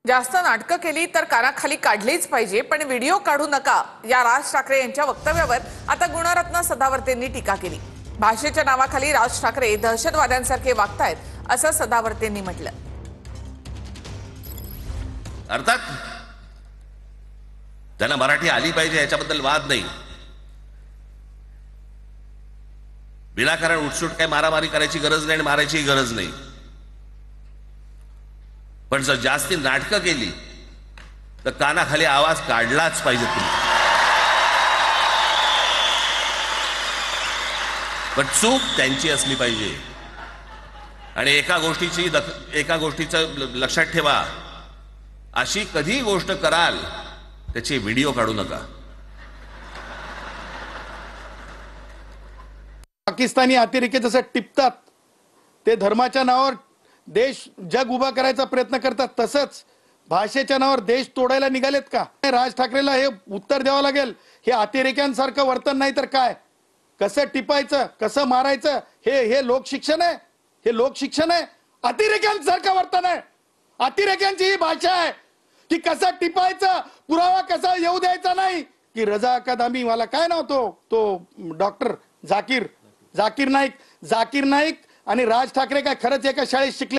जास्त नाटकं केली तर कानाखाली काढलीच पाहिजे, पण व्हिडिओ काढू नका या राज ठाकरे यांच्या वक्तव्यावर आता गुणरत्न सदावर्तेंनी टीका केली। भाषेच्या नावाखाली राज ठाकरे दहशतवाद्यांसारखे वागतायत असं सदावर्तेंनी म्हटलं। अर्थात त्यांना मराठी आली पाहिजे याच्याबद्दल वाद नाही। विनाकारण उठसूट काय मारामारी करायची गरज नाही आणि मारायची गरज नाही, पण जर जास्ती नाटकं केली तर कानाखाली आवाज काढलाच पाहिजे तुम्ही। पण चूक त्यांची असली पाहिजे आणि एका गोष्टीचं लक्षात ठेवा, अशी कधी गोष्ट कराल त्याची व्हिडिओ काढू नका। पाकिस्तानी अतिरेकी जसं टिपतात ते धर्माच्या नावावर देश जग उभा करायचा प्रयत्न करतात, तसंच भाषेच्या नावावर देश तोडायला निघालेत का? राज ठाकरेला हे उत्तर द्यावं लागेल। हे अतिरेक्यांसारखं वर्तन नाही तर काय? कसं टिपायचं, कसं मारायचं, हे लोकशिक्षण आहे? हे लोकशिक्षण आहे? अतिरेक्यांसारखं वर्तन आहे। अतिरेक्यांची ही भाषा आहे की कसं टिपायचं, पुरावा कसा येऊ द्यायचा नाही। की रजा अकादमी वाला काय नाव तो डॉक्टर जाकीर नाईक आणि राज ठाकरे काय खरंच एका शाळेत शिकले?